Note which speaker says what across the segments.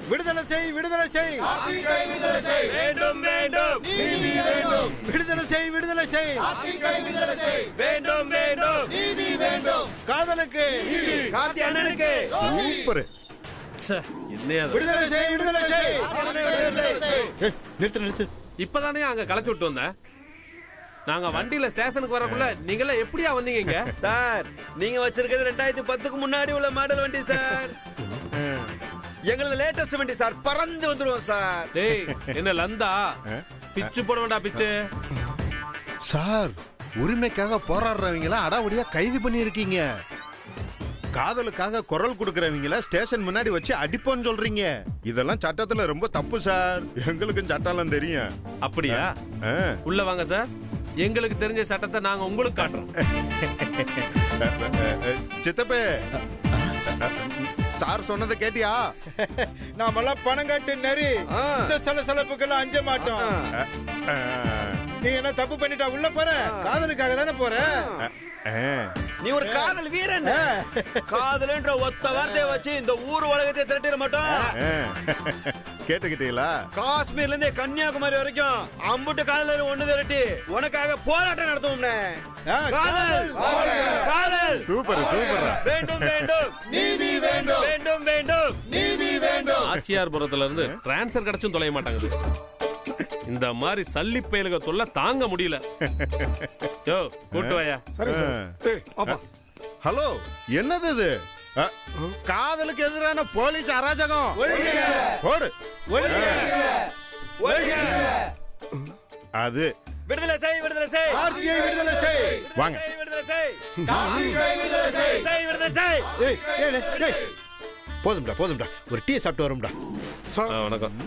Speaker 1: விடுதலை செய், விடுதலை செய்,
Speaker 2: வேண்டும் வேண்டும்
Speaker 3: நீதி வேண்டும்,
Speaker 1: விடுதலை செய், விடுதலை செய்,
Speaker 2: வேண்டும் வேண்டும்
Speaker 3: நீதி வேண்டும்,
Speaker 1: காதலுக்கு,
Speaker 2: கார்த்தி அண்ணனுக்கு
Speaker 1: சூப்பர். விடுதலை செய், விடுதலை செய். நிறுத்து நிறுத்து.
Speaker 4: இப்பதானே அங்க களைச்சு விட்டு வந்தேன். நாங்க வண்டியில ஸ்டேஷனுக்கு வரக்குள்ள நீங்கள எப்படியா வந்தீங்க?
Speaker 2: சார் நீங்க வச்சிருக்கிறது 2010க்கு முன்னாடி உள்ள மாடல் வண்டி சார். எங்களது லேட்டஸ்ட் வண்டி சார், பறந்து வந்துருவோம் சார்.
Speaker 4: டேய் என்ன லந்தா பிச்சு போடுவேண்டா பிச்சு.
Speaker 1: சார் உரிமைக்காக போராடுறவங்கள அடாவடியா கைது பண்ணி இருக்கீங்க. காதலுக்காக குரல் கொடுக்கறவங்கள ஸ்டேஷன் முன்னாடி வச்சு அடிப்போன்னு சொல்றீங்க. இதெல்லாம் சட்டத்துல ரொம்ப தப்பு சார். எங்களுக்கும் சட்டம்லாம் தெரியும்.
Speaker 4: அப்படியா? உள்ள வாங்க சார், எங்களுக்கு தெரிஞ்ச சட்டத்தை நாங்க உங்களுக்கு காட்டுறோம்.
Speaker 1: சித்தப்பே, சார் சொன்னதை கேட்டியா? நாமெல்லாம் பணம் கட்டு நெறி, இந்த சலசலப்புக்கெல்லாம் அஞ்ச மாட்டோம். நீ என்ன தப்பு பண்ணிட்டா உள்ள போற? காதலுக்காக தானே போற?
Speaker 2: நீ ஒரு காதல் வீரன். காதல்ன்ற ஒத்த வார்த்தையை வச்சு இந்த ஊர் உலகத்தை திரட்டிட மாட்டோம்.
Speaker 1: கேட்டுக்கிட்டீங்களா?
Speaker 2: காஷ்மீர்ல இருந்து கன்னியாகுமரி வரைக்கும் அம்புட்டு காதலர் ஒண்ணு திரட்டி உனக்காக போராட்டம் நடத்துவோம். காதல் காதல்
Speaker 1: சூப்பர் சூப்பர்.
Speaker 2: வேண்டும் வேண்டும்
Speaker 3: நீதி வேண்டும்,
Speaker 2: வேண்டும் வேண்டும்
Speaker 3: நீதி வேண்டும்.
Speaker 4: ஆச்சியார்புரத்துல இருந்து டிரான்ஸ்ஃபர் கிடைச்சும் தொலைய மாட்டாங்க. இந்த மாதிரி சல்லி பயலுக தொல்ல தாங்க முடியல. யோ கூட்டு வாயா.
Speaker 1: ஹலோ, என்னது இது? காதலுக்கு எதிரான போலீஸ் அராஜகம். ஓடு. அது
Speaker 2: விடுதலை செய், விடுதலை செய்,
Speaker 1: கார்த்தியை விடுதலை செய். வாங்க.
Speaker 2: விடுதலை செய்,
Speaker 3: விடுதலை செய்,
Speaker 2: விடுதலை செய்.
Speaker 1: போதும்டா போதும்டா, ஒரு டீ சாப்பிட்டு வரும்டா.
Speaker 4: வணக்கம்.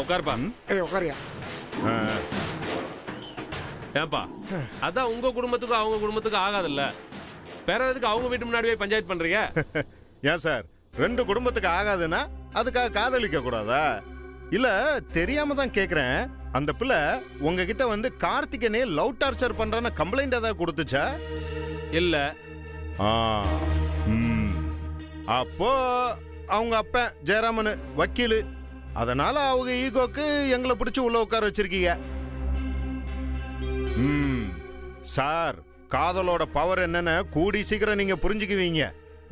Speaker 4: உட்காருப்பா.
Speaker 1: உட்காரியா?
Speaker 4: ஏன்பா, அதான் உங்க குடும்பத்துக்கும் அவங்க குடும்பத்துக்கும் ஆகாதுல்ல, பேரதுக்கு அவங்க வீட்டு முன்னாடி போய் பஞ்சாயத்து பண்றீங்க?
Speaker 1: ஏன் சார், ரெண்டு குடும்பத்துக்கு ஆகாதுன்னா அதுக்காக காதலிக்க கூடாதா? இல்ல தெரியாம தான் கேக்குறேன். அந்த பிள்ளை உங்ககிட்ட வந்து கார்த்திகனே லவ் டார்ச்சர் பண்றான கம்ப்ளைண்ட் ஏதாவது கொடுத்துச்சா?
Speaker 4: இல்ல.
Speaker 1: அப்போ அவங்க அப்ப ஜெயராமன் வக்கீலு, அதனால அவங்க ஈகோக்கு எங்களை பிடிச்சி உள்ள உட்கார வச்சிருக்கீங்க. சார், காதலோட பவர் என்னன்னு கூடி சீக்கிரம் நீங்க புரிஞ்சுக்குவீங்க.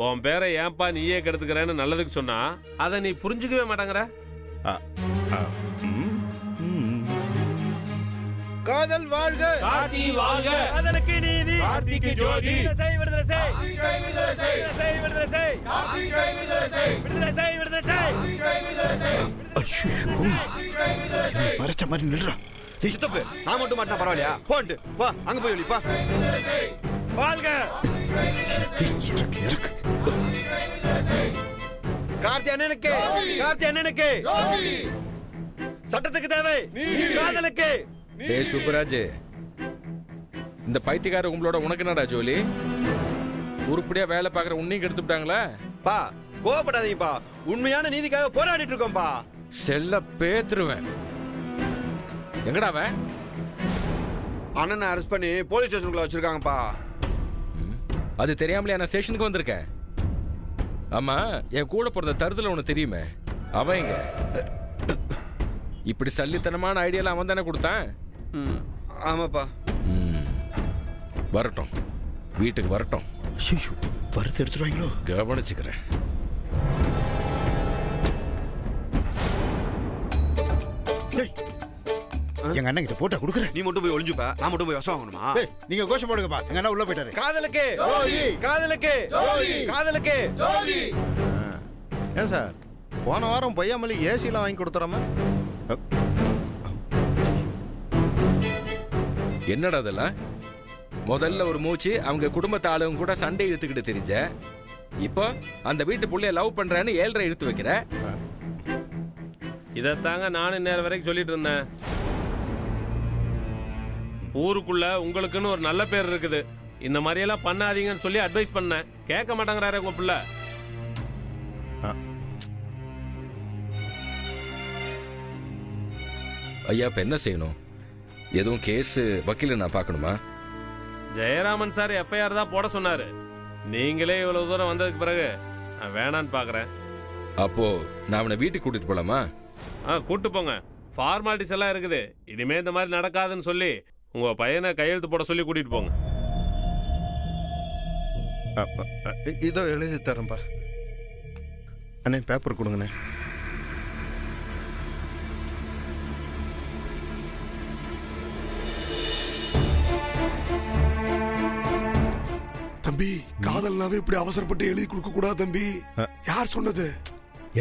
Speaker 4: உன் பேரை ஏன்பா நீயே கெடுத்துக்கிறேன்னு நல்லதுக்கு சொன்னா அதை நீ புரிஞ்சுக்கவே மாட்டாங்கற.
Speaker 1: காதல் வாழ்க,
Speaker 2: கார்த்தி வாழ்க, காதலுக்கு நீதி, கார்த்திக்கு ஜோதி. விடுதலை செய், விடுதலை செய், விடுதலை செய், விடுதலை செய், விடுதலை செய், விடுதலை செய், விடுதலை செய்.
Speaker 1: மறைச்ச மாதிரி நில்றா.
Speaker 2: சித்தப்பு, நான் மட்டும் மாட்டா பரவாயில்லையா? போண்டு வா, அங்க போய் ஒளிப்பா. வாழ்க கார்த்தி அண்ணனுக்கு, கார்த்தி அண்ணனுக்கு. சட்டத்துக்கு தேவை காதலுக்கு.
Speaker 5: டேய் சுப்பராஜ், இந்த பைத்தியக்கார உங்களோட உனக்கு என்னடா ஜோலி? உருப்படியா வேலை பார்க்குற உன்னையும் கெடுத்துட்டாங்களா?
Speaker 2: பா கோவப்படாதீங்கப்பா, உண்மையான நீதிக்காக போராடிட்டு இருக்கோம்பா.
Speaker 5: செல்ல பேத்துருவேன். எங்கடா அவன்?
Speaker 2: அண்ணனை அரெஸ்ட் பண்ணி போலீஸ் ஸ்டேஷனுக்குள்ள வச்சிருக்காங்கப்பா.
Speaker 5: அது தெரியாமலே நான் ஸ்டேஷனுக்கு வந்திருக்கேன். ஆமா, என் கூட பிறந்த தருதல உனக்கு தெரியுமே, அவன் எங்க? இப்படி சல்லித்தனமான ஐடியாலாம் அவன் தானே கொடுத்தான்.
Speaker 2: ஆமாப்பா.
Speaker 5: வரட்டும், வீட்டுக்கு வரட்டும்.
Speaker 1: பருத்து எடுத்துருவாங்களோ?
Speaker 5: கவனிச்சுக்கிறேன்.
Speaker 1: எங்க அண்ணன் கிட்ட போட்டா கொடுக்குறேன்.
Speaker 2: நீ மட்டும் போய் ஒளிஞ்சுப்ப, நான் மட்டும் போய் விஷம் வாங்கணுமா?
Speaker 1: நீங்க கோஷம் போடுங்கப்பா. எங்க அண்ணா உள்ள போயிட்டாரு.
Speaker 2: காதலுக்கு, காதலுக்கு, காதலுக்கு.
Speaker 1: ஏன் சார், போன வாரம் பொய்யாமலி ஏசிலாம் வாங்கி கொடுத்துறாம?
Speaker 5: என்னடா அதெல்லாம்? முதல்ல ஒரு மூச்சு அவங்க குடும்பத்து ஆளுங்க கூட சண்டை இழுத்துக்கிட்டு தெரிஞ்ச, இப்போ அந்த வீட்டு புள்ளைய லவ் பண்றேன்னு 7.5 இழுத்து வைக்கிற.
Speaker 4: இதைத்தாங்க நானும் நேரம் வரைக்கும் சொல்லிட்டு இருந்தேன். ஊருக்குள்ள உங்களுக்குன்னு ஒரு நல்ல பேர் இருக்குது, இந்த மாதிரியெல்லாம் பண்ணாதீங்கன்னு சொல்லி அட்வைஸ் பண்ணேன். கேட்க மாட்டேங்கிறாரு உங்க பிள்ளை.
Speaker 5: ஐயா, இப்ப என்ன செய்யணும்? எதுவும் கேஸ் வக்கீல நான் பார்க்கணுமா?
Speaker 4: ஜெயராமன் சார் எஃப்ஐஆர் தான் போட சொன்னாரு. நீங்களே இவ்வளவு தூரம் வந்ததுக்கு பிறகு நான் வேணான்னு பாக்குறேன்.
Speaker 5: அப்போ நான் அவனை வீட்டுக்கு கூட்டிட்டு போலாமா?
Speaker 4: கூட்டு போங்க. ஃபார்மாலிட்டிஸ் எல்லாம் இருக்குது. இனிமே இந்த மாதிரி நடக்காதுன்னு சொல்லி உங்க பையனை கையெழுத்து போட சொல்லி கூட்டிட்டு போங்க.
Speaker 1: இதோ எழுதி தரேன்பா. அண்ணே பேப்பர் கொடுங்கண்ணே.
Speaker 6: தம்பி, காதல்னாவே இப்படி அவசரப்பட்டு எழுதி கொடுக்க கூடாது தம்பி. யார் சொன்னது?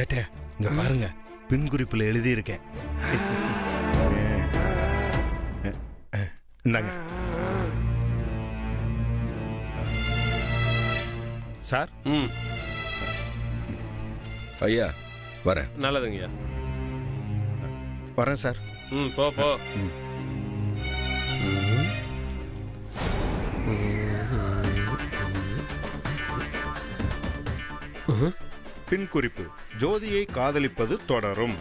Speaker 1: ஏட்டே இங்க பாருங்க, பின் குறிப்புல எழுதி இருக்கேன். இந்தாங்க சார்.
Speaker 5: ஐயா வரேன்.
Speaker 4: நல்லதுங்கய்யா.
Speaker 1: வரேன் சார்.
Speaker 4: போ போ.
Speaker 1: பின் குறிப்பு: ஜோதியை காதலிப்பது தொடரும்.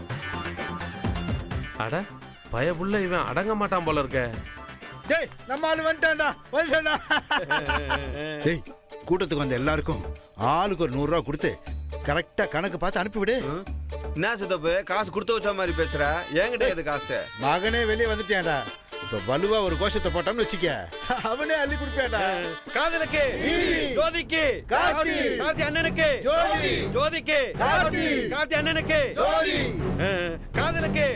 Speaker 4: அட பயபுள்ள இவன் அடங்க மாட்டான் போல இருக்க.
Speaker 2: டேய் நம்ம ஆளு வந்துட்டான்டா. டேய் கூட்டத்துக்கு வந்த எல்லாருக்கும் ஆளுக்கு ஒரு 100 ரூபா கொடுத்து கரெக்டா கணக்கு பார்த்து அனுப்பிவிடு.
Speaker 3: என்ன சித்தப்பு காசு கொடுத்து வச்ச மாதிரி பேசுற? என்கிட்ட எது காசு?
Speaker 2: மகனே வெளியே வந்துட்டியாடா. இப்ப வலுவா ஒரு கோஷத்தை போட்டோம்னு வச்சுக்க, அவனே அள்ளி குடுப்பாடா. காதலுக்கு ஜோதிக்கு கார்த்தி, கார்த்தி அண்ணனுக்கு ஜோதி, ஜோதிக்கு கார்த்தி, கார்த்தி அண்ணனுக்கு ஜோதி, காதலுக்கு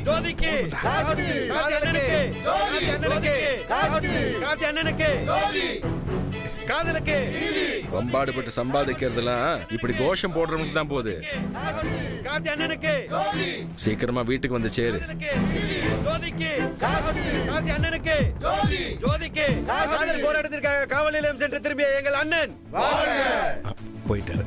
Speaker 2: ஜோதிக்கு கார்த்தி, கார்த்தி அண்ணனுக்கு ஜோதி, அண்ணனுக்கு கார்த்தி, கார்த்தி அண்ணனுக்கு ஜோதி, காதலுக்கு
Speaker 5: வம்பாடுபட்டு சம்பாதிக்கிறதுலாம் இப்படி கோஷம் போடுறவனுக்கு தான் போகுது.
Speaker 2: கார்த்தி அண்ணனுக்கு ஜோதி,
Speaker 5: சீக்கிரமா வீட்டுக்கு வந்து சேரு.
Speaker 2: ஜோதிக்கு கார்த்தி அண்ணனுக்கு ஜோதி, ஜோதிக்கு காதல் போராட்டத்திற்காக காவல் நிலையம் சென்று திரும்பிய எங்கள் அண்ணன்
Speaker 1: போயிட்டாரு.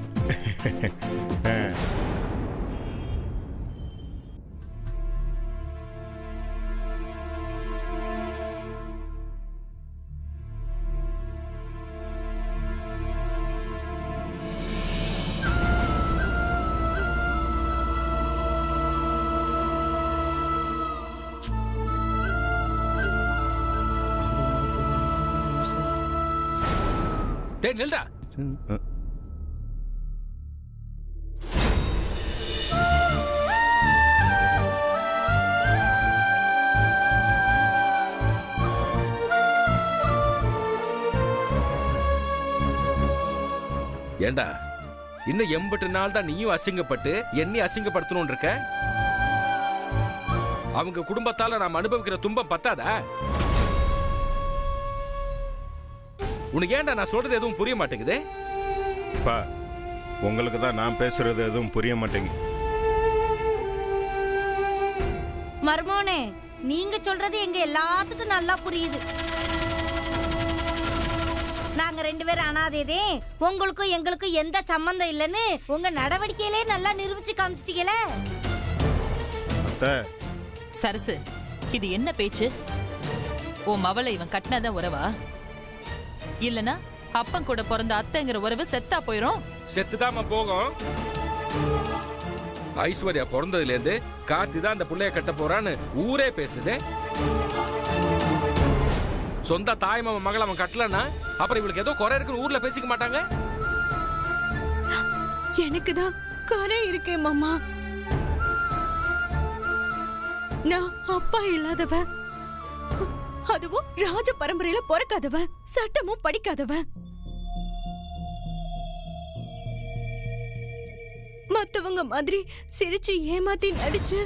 Speaker 5: டேய் நில்டா. ஏண்டா இன்னும் 80 நாள் தான் நீயும் அசிங்கப்பட்டு என்னையும் அசிங்கப்படுத்தணும் இருக்க? அவங்க குடும்பத்தால நாம் அனுபவிக்கிற துன்பம் பத்தாதா? உனக்கு ஏன்டா நான் சொல்றது எதுவும் புரிய மாட்டேங்குது?
Speaker 1: உங்களுக்கு தான் நான் பேசுறது எதுவும் புரிய மாட்டேங்குது.
Speaker 7: மர்மோனே, நீங்க சொல்றது எங்க எல்லாத்துக்கும் நல்லா புரியுது. நாங்க 2 பேரும் அனாதேதே, உங்களுக்கும் எங்களுக்கும் எந்த சம்பந்தம் இல்லைன்னு உங்க நடவடிக்கையிலே நல்லா நிரூபிச்சு காமிச்சிட்டீங்களே.
Speaker 8: சரசு, இது என்ன பேச்சு? உன் மவளை இவன் கட்டினதான் உறவா? இல்லனா அப்பன் கூட பிறந்த அத்தைங்கிற உறவு செத்தா போயிரும்?
Speaker 5: செத்துதாம போகும். ஐஸ்வர்யா பிறந்ததுல இருந்து கார்த்தி தான் அந்த புள்ளைய கட்ட போறான்னு ஊரே பேசுது. சொந்த தாய் மாமன் மகள் அவன் கட்டலன்னா அப்புறம் இவளுக்கு ஏதோ குறை இருக்குன்னு ஊர்ல பேசிக்க மாட்டாங்க.
Speaker 9: எனக்கு தான் குறை இருக்கே மாமா. நான் அப்பா இல்லாதவ, அதுவும் ராஜ பரம்பரையில பிறக்காதவ, சட்டமும் படிக்காதவ. மத்தவங்க மாதிரி சிரிச்சு ஏமாத்தி நடிச்சு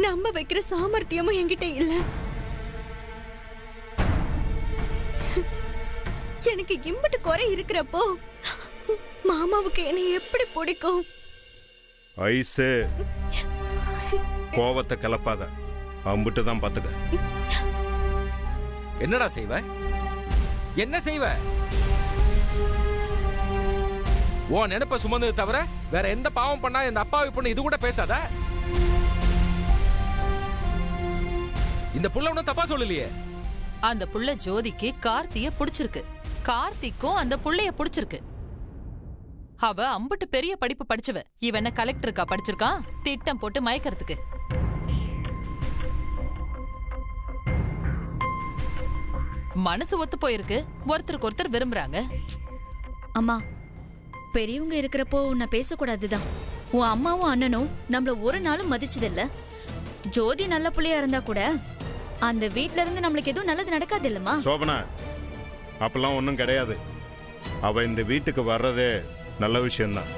Speaker 9: நம்ப வைக்கிற சாமர்த்தியமும் என்கிட்ட இல்ல. எனக்கு இம்பட்டு குறை இருக்கிறப்போ மாமாவுக்கு என்னை எப்படி பிடிக்கும்?
Speaker 1: ஐசு, கோவத்தை கிளப்பாத, அம்பிட்டு தான் பாத்துக்க.
Speaker 5: என்னடா செய்வ? என்ன செய்வ? உன் நினைப்ப சுமந்தது தவிர வேற எந்த பாவம் பண்ணா இந்த அப்பாவி பொண்ணு இது கூட பேசாத. இந்த புள்ள ஒன்னும் தப்பா சொல்லலையே.
Speaker 8: அந்த புள்ள ஜோதிக்கு கார்த்திய பிடிச்சிருக்கு, கார்த்திக்கும் அந்த புள்ளைய பிடிச்சிருக்கு. அவ அம்புட்டு பெரிய படிப்பு படிச்சவ, இவன் கலெக்டருக்கா படிச்சிருக்கான் திட்டம் போட்டு மயக்கிறதுக்கு. மனசு ஒத்து போயிருக்கு, ஒருத்தருக்கு ஒருத்தர் விரும்புறாங்க.
Speaker 10: அம்மா, பெரியவங்க இருக்கிறப்போ நான் பேசக்கூடாதுதான். உன் அம்மாவும் அண்ணனும் நம்மள ஒரு நாளும் மதிச்சதில்ல. ஜோதி நல்ல புள்ளையா இருந்தா கூட அந்த வீட்ல இருந்து நம்மளுக்கு எதுவும் நல்லது நடக்காது இல்லம்மா.
Speaker 1: சோபனா, அப்பெல்லாம் ஒன்றும் கிடையாது. அவ இந்த வீட்டுக்கு வர்றதே நல்ல விஷயம்தான்.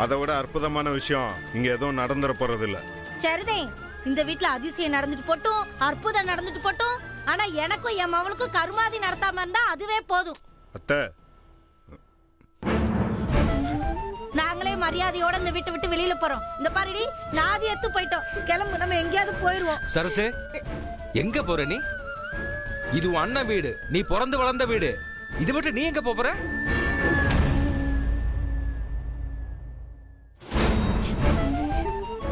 Speaker 1: அதை விட அற்புதமான விஷயம் இங்க எதுவும் நடந்துட போறது இல்ல.
Speaker 7: சரிதே, இந்த வீட்ல அதிசயம் நடந்துட்டு போட்டும், அற்புதம் நடந்துட்டு போட்டும், ஆனா எனக்கும் என் மவளுக்கும் கருமாதி நடத்தாம இருந்தா அதுவே போதும்.
Speaker 1: அத்தை,
Speaker 7: நாங்களே மரியாதையோட இந்த வீட்டை விட்டு வெளியில போறோம். இந்த பாருடி, நாதி எத்து போயிட்டோம். கிளம்பு, நம்ம எங்கேயாவது போயிருவோம்.
Speaker 5: சரசு, எங்க போற நீ? இது உன் அண்ணன் வீடு, நீ பிறந்து வளர்ந்த வீடு. இதை விட்டு நீ எங்க போற?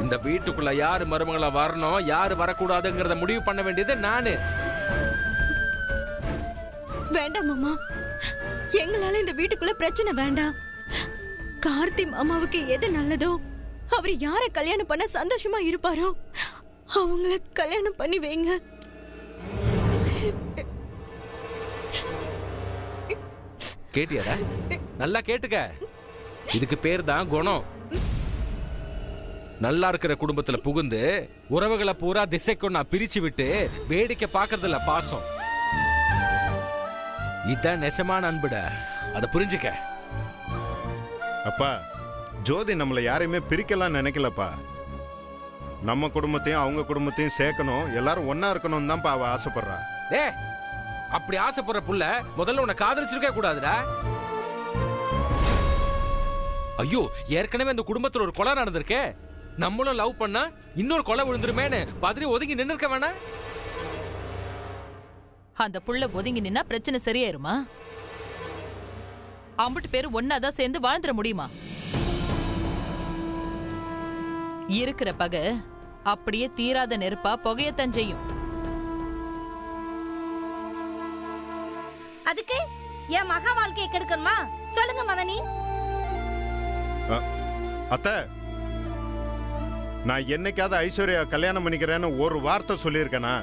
Speaker 5: இந்த வீட்டுக்குள்ள யாரு மருமகளா வரணும், யாரு வரக்கூடாதுங்கிறத முடிவு பண்ண வேண்டியது நானு.
Speaker 9: வேண்டாம் மாமா, எங்களால இந்த வீட்டுக்குள்ள பிரச்சனை வேண்டாம். கார்த்தி மாமாவுக்கு எது நல்லதோ, அவர் யார கல்யாணம் பண்ண சந்தோஷமா இருப்பாரோ அவங்கள கல்யாணம் பண்ணி வைங்க.
Speaker 5: கேட்டியாடா? நல்லா கேட்டுக்க. இதுக்கு பேர் தான் குணம். நல்லா இருக்கிற குடும்பத்துல புகுந்து உறவுகளை பூரா திசைக்கும் நான் பிரிச்சு விட்டு வேடிக்கை பார்க்கறதுல பாசம். இதான் நெசமான அன்புடா, அதை புரிஞ்சுக்க.
Speaker 1: அப்பா, ஜோதி நம்மளை யாரையுமே பிரிக்கலாம் நினைக்கலப்பா. நம்ம குடும்பத்தையும் அவங்க குடும்பத்தையும் சேர்க்கணும், எல்லாரும் ஒன்னா இருக்கணும் தான்ப்பா அவ ஆசைப்படுறா.
Speaker 5: ஏ, அப்படி ஆசைப்படுற புள்ள முதல்ல உன்னை காதலிச்சிருக்க கூடாதுடா. ஐயோ, ஏற்கனவே அந்த குடும்பத்துல ஒரு கொலை நடந்திருக்கே. நம்மளும் லவ் பண்ணா இன்னொரு கொலை விழுந்துருமேன்னு பதறி ஒதுங்கி நின்னு இருக்க வேணா?
Speaker 8: அந்த புள்ள ஒதுங்கி நின்னா பிரச்சனை சரியாயிருமா? அம்புட்டு பேரு ஒன்னாதான் சேர்ந்து வாழ்ந்துட முடியுமா? இருக்கிற பகை அப்படியே தீராத நெருப்பா புகையத்தான் செய்யும்.
Speaker 7: அதுக்கு என் மகா வாழ்க்கையை கெடுக்கணுமா? சொல்லுங்க மதனி.
Speaker 1: அத்தை, நான் என்னைக்காவது ஐஸ்வர்யா கல்யாணம் பண்ணிக்கிறேன்னு ஒரு வார்த்தை சொல்லியிருக்கேனா?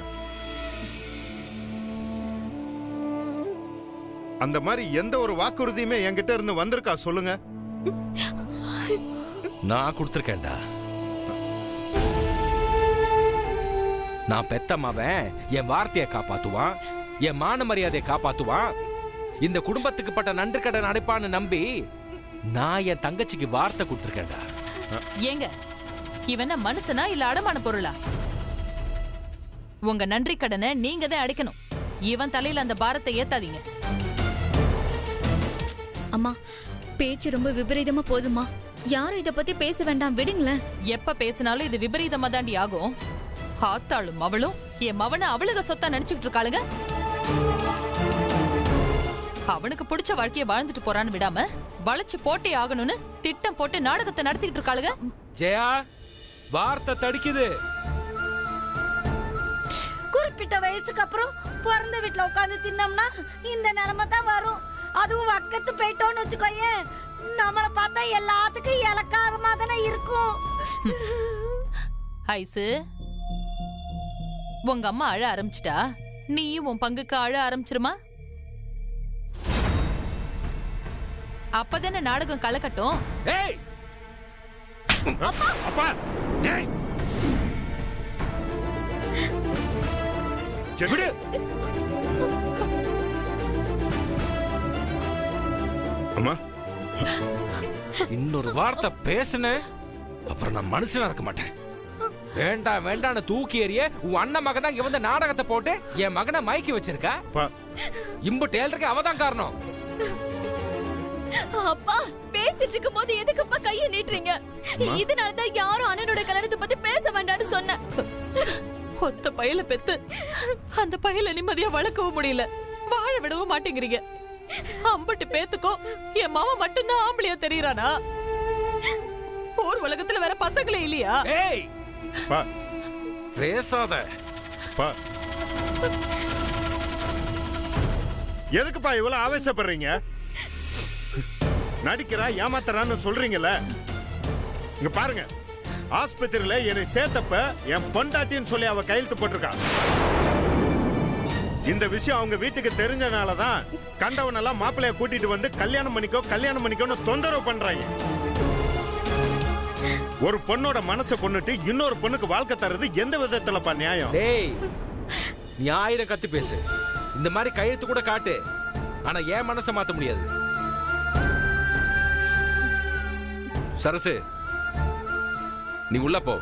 Speaker 1: அந்த மாதிரி எந்த ஒரு வாக்குறுதியுமே என்கிட்ட இருந்து வந்திருக்கா சொல்லுங்க?
Speaker 5: நான் கொடுத்துருக்கேன்டா. நான் பெத்தம்மாவன் என் வார்த்தையை காப்பாத்துவான், என் மான மரியாதையை காப்பாத்துவான், இந்த குடும்பத்துக்கு பட்ட நன்றி கடன் அடைப்பான்னு நம்பி நான் என் தங்கச்சிக்கு வார்த்தை கொடுத்துருக்கேன்டா.
Speaker 8: ஏங்க, இவன மனுஷனா இல்ல அடமான பொருளா? உங்க நன்றி கடனை நீங்க தான் அடைக்கணும். இவன் தலையில அந்த பாரத்தை ஏத்தாதீங்க.
Speaker 10: அம்மா, பேச்சு ரொம்ப விபரீதமா போதுமா? யாரும் இத பத்தி பேச வேண்டாம், விடுங்களேன்.
Speaker 8: எப்ப பேசினாலும் இது விபரீதமா தாண்டி ஆகும். ஆத்தாளும் அவளும் என் மவனை அவளுக சொத்தா நினைச்சுக்கிட்டு இருக்காளுங்க. அவனுக்கு பிடிச்ச வாழ்க்கைய வாழ்ந்துட்டு போறான்னு விடாம வளைச்சு போட்டே ஆகணும்னு திட்டம் போட்டு நாடகத்தை நடத்திட்டு இருக்காளுங்க.
Speaker 5: ஜெயா, வார்த்தை தடிக்குது.
Speaker 7: குறிப்பிட்ட வயசுக்கு அப்புறம் பிறந்த வீட்டுல உட்காந்து தின்னோம்னா இந்த நிலைமை தான் வரும். அதுவும் வக்கத்து போயிட்டோன்னு வச்சுக்கோயேன், நம்மளை பார்த்தா எல்லாத்துக்கும் இலக்காரமா தானே இருக்கும்.
Speaker 8: ஐசு, உங்க அம்மா அழ ஆரம்பிச்சிட்டா நீயும் உன் பங்குக்கு அழ ஆரம்பிச்சிருமா? அப்பதானே நாடகம் கலக்கட்டும்.
Speaker 5: ஏய்,
Speaker 1: அப்பா, டேய்,
Speaker 5: விடு.
Speaker 1: அம்மா,
Speaker 5: இன்னொரு வார்த்தை பேசுன அப்புறம் நான் மனுஷனா இருக்க மாட்டேன். வேண்டாம் வேண்டான்னு தூக்கி எறிய உன் அண்ணன் மகன் தான் இங்க வந்து நாடகத்தை போட்டு என் மகனை மயக்கி வச்சிருக்கா. இம்பு டேலருக்கு அவதான் காரணம்.
Speaker 10: அப்பா, பேசிட்டு இருக்கும் போது எதுக்குப்பா கையை நீட்டுறீங்க? இதனாலதான் யாரும் அண்ணனோட கல்யாணத்தை பத்தி பேச வேண்டாம்னு சொன்ன.
Speaker 8: ஒத்த பையல பெத்து அந்த பையல நிம்மதியா வளர்க்கவும் முடியல, வாழ விடவும் மாட்டேங்கிறீங்க. அம்பட்டு பேத்துக்கும் என் மாமா மட்டும்தான் ஆம்பளையா தெரியறானா? ஊர் உலகத்துல வேற பசங்களே இல்லையா?
Speaker 5: ஏய், பேசாத.
Speaker 1: எதுக்குப்பா இவ்வளவு ஆவேசப்படுறீங்க? நடிக்கிறா ஏமாத்துறான்னு சொல்றீங்கல்ல, இங்க பாருங்க, ஆஸ்பத்திரியில என்னை சேர்த்தப்ப என் பொண்டாட்டின்னு சொல்லி அவ கையெழுத்து போட்டிருக்கா. இந்த விஷயம் அவங்க வீட்டுக்கு தெரிஞ்சனாலதான் கண்டவனெல்லாம் மாப்பிள்ளைய கூட்டிட்டு வந்து கல்யாணம் பண்ணிக்கோன்னு தொந்தரவு பண்றாங்க. ஒரு பொண்ணோட மனசை கொண்டுட்டு இன்னொரு பொண்ணுக்கு வாழ்க்கை தர்றது எந்த விதத்துலப்பா நியாயம்?
Speaker 5: டேய், நீ 1000 கத்து பேசு, இந்த மாதிரி கையெழுத்து கூட காட்டு, ஆனா ஏன் மனசை மாத்த முடியாது. சரசு, நீ உள்ள போ.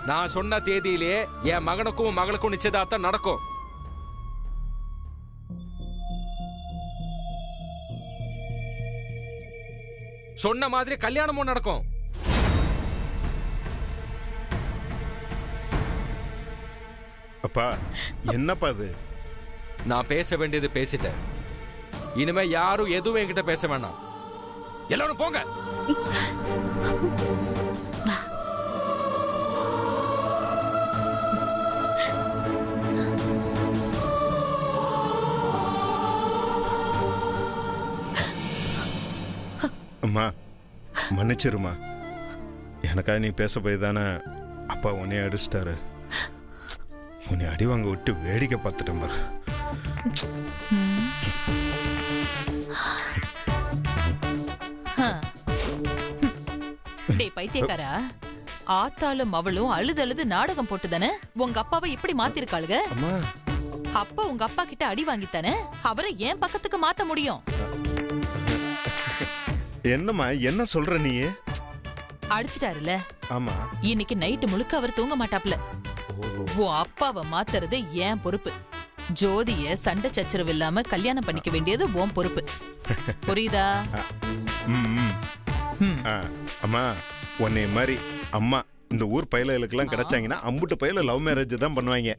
Speaker 5: நான் சொன்ன தேதியிலேயே என் மகனுக்கும் மகளுக்கும் நிச்சயதார்த்தம் நடக்கும். சொன்ன மாதிரி கல்யாணமும் நடக்கும்.
Speaker 1: அப்பா, என்னப்பா இது?
Speaker 5: நான் பேச வேண்டியது பேசிட்டேன். இனிமே யாரும் எதுவும் என்கிட்ட பேச வேணாம். எல்லாரும் போங்க.
Speaker 1: அம்மா, மன்னிச்சிருமா. எனக்காக நீ பேச போய் தானே அப்பா உன்னைய அடிச்சிட்டாரு. உன்னை அடி வாங்க விட்டு வேடிக்கை பார்த்துட்டேன் பாரு.
Speaker 8: டேய் பைத்தியக்காரா, ஆத்தாலும் அவளும் அழுது நாடகம் போட்டுதானே உங்க அப்பாவை இப்படி மாத்திருக்காளுங்க. அப்பா உங்க அப்பா கிட்ட அடி வாங்கித்தானே அவரை ஏன் பக்கத்துக்கு மாத்த முடியும்?
Speaker 1: என்னம்மா, என்ன சொல்ற நீ?
Speaker 8: அடிச்சிட்டாருல.
Speaker 1: ஆமா,
Speaker 8: இன்னைக்கு நைட்டு முழுக்க அவர் தூங்க மாட்டாப்ல. உன் அப்பாவை மாத்துறது ஏன் பொறுப்பு. ஜோதிய சண்டை சச்சரவு இல்லாம கல்யாணம் பண்ணிக்க வேண்டியது உன் பொறுப்பு. புரியுதா?
Speaker 1: அம்மா, உன்னை மாதிரி அம்மா இந்த ஊர் பயிலுக்கெல்லாம் கிடைச்சாங்கன்னா அம்புட்டு பயில லவ் மேரேஜ் தான் பண்ணுவாங்க.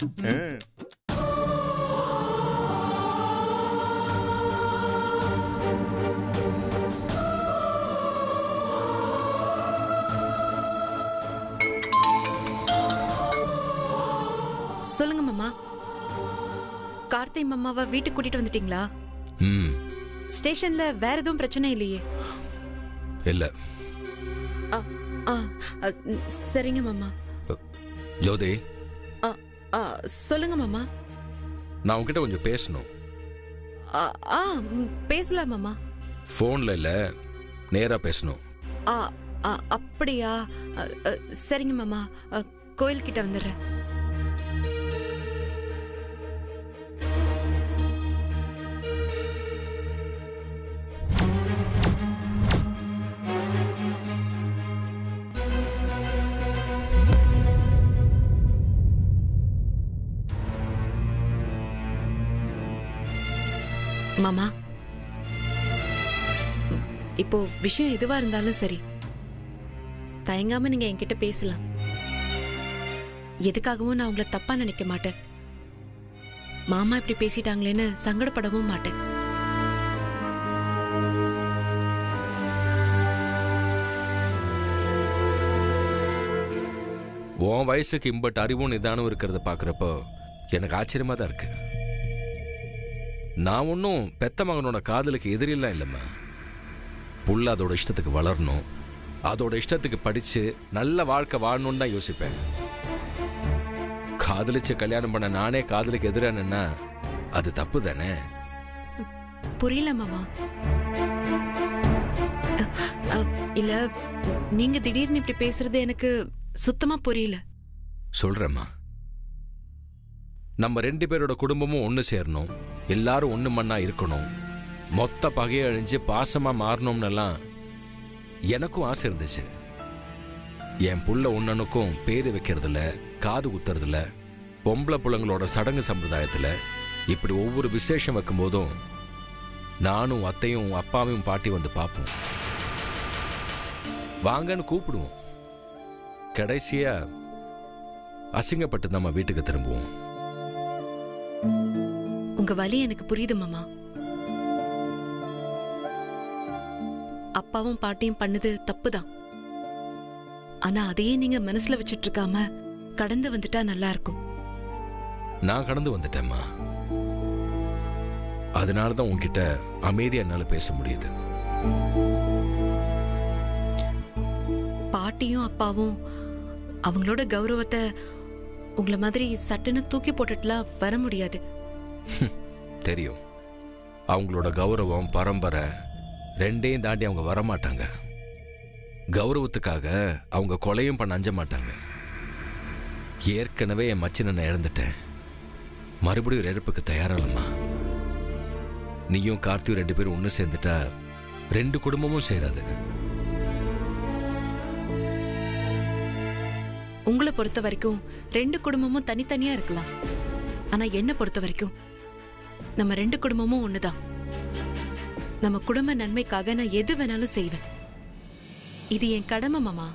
Speaker 11: சொல்லுங்க மாமா. கார்த்தி மாமாவை வீட்டுக்கு கூட்டிட்டு வந்துட்டீங்களா? ஸ்டேஷன்ல வேற எதுவும் பிரச்சனை இல்லையே?
Speaker 5: இல்ல.
Speaker 11: சரிங்க மாமா.
Speaker 5: ஜோதி,
Speaker 11: சொல்லுங்க மாமா.
Speaker 5: நான் உன்கிட்ட கொஞ்சம் பேசணும்.
Speaker 11: பேசலாம் மாமா.
Speaker 5: போன்ல இல்ல, நேரா பேசணும்.
Speaker 11: அப்படியா? சரிங்க மாமா, கோயில் கிட்ட வந்துடுறேன். மாமா, இப்போ விஷயம் எதுவா இருந்தாலும் சரி, தயங்காம நீங்க என்கிட்ட பேசலாம். எதுக்காகவும் நான் உங்களை தப்பா நினைக்க மாட்டேன். மாமா இப்படி பேசிட்டாங்களேன்னு சங்கடப்படவும் மாட்டேன்.
Speaker 5: உன் வயசுக்கு இம்பட் அறிவும் நிதானம் இருக்கிறத பாக்குறப்போ எனக்கு ஆச்சரியமா தான் இருக்கு. நான் ஒன்னும் பெத்த மகனோட காதலுக்கு எதிரிலாம் இல்லைம்மா. புள்ள அதோட இஷ்டத்துக்கு வளரணும், அதோட இஷ்டத்துக்கு படிச்சு நல்ல வாழ்க்கை வாழணும்னு தான் யோசிப்பேன். காதலிச்சு கல்யாணம் பண்ண நானே காதலுக்கு எதிரானேன்னா அது தப்பு தானே?
Speaker 11: புரியல மாமா. இல்ல, நீங்க திடீர்னு இப்படி பேசுறது எனக்கு சுத்தமா புரியல.
Speaker 5: சொல்றேம்மா, நம்ம 2 பேரோட குடும்பமும் ஒன்று சேரணும், எல்லாரும் ஒன்று மண்ணா இருக்கணும், மொத்த பகையை அழிஞ்சு பாசமா மாறணும்னெல்லாம் எனக்கும் ஆசை இருந்துச்சு. என் புள்ள ஒன்னனுக்கும் பேரு வைக்கிறதுல, காது குத்துறதுல, பொம்பளை புள்ளங்களோட சடங்கு சம்பிரதாயத்தில் இப்படி ஒவ்வொரு விசேஷம் வைக்கும் போதும் நானும் அத்தையும் அப்பாவையும் பாட்டி வந்து பார்ப்போம், வாங்கன்னு கூப்பிடுவோம். கடைசியா அசிங்கப்பட்டு நம்ம வீட்டுக்கு திரும்புவோம்.
Speaker 11: உங்க வலி எனக்கு புரியுது மாமா. அப்பாவும் பாட்டியும் பண்ணது தப்புதான். ஆனா அதையே நீங்க மனசுல வச்சிட்டு இருக்காம கடந்து வந்துட்டா நல்லா இருக்கும்.
Speaker 5: நான் கடந்து வந்துட்டேம்மா. அதனாலதான் உன்கிட்ட அமைதியா என்னால பேச முடியுது.
Speaker 11: பாட்டியும் அப்பாவும் அவங்களோட கௌரவத்தை உங்களை மாதிரி சட்டுன்னு தூக்கி போட்டுட்டுலாம் வர முடியாது.
Speaker 5: தெரியும். அவங்களோட கௌரவம் பரம்பரை ரெண்டையும் தாண்டி அவங்க வரமாட்டாங்க. கௌரவத்துக்காக அவங்க கொலையும் பண்ண அஞ்ச மாட்டாங்க. ஏற்கனவே என் மச்சினனை இழந்துட்டேன். மறுபடியும் ஒரு இழப்புக்கு தயாரில்லம்மா. நீயும் கார்த்தியும் 2 பேரும் ஒன்று சேர்ந்துட்டா 2 குடும்பமும் சேராது.
Speaker 11: உங்களை பொறுத்த வரைக்கும் 2 குடும்பமும் தனித்தனியா இருக்கலாம். ஆனா என்ன பொறுத்த வரைக்கும் நம்ம 2 குடும்பமும் ஒண்ணுதான். நம்ம குடும்ப நன்மைக்காக நான் எது வேணாலும் செய்வேன். இது என் கடமை மாமா.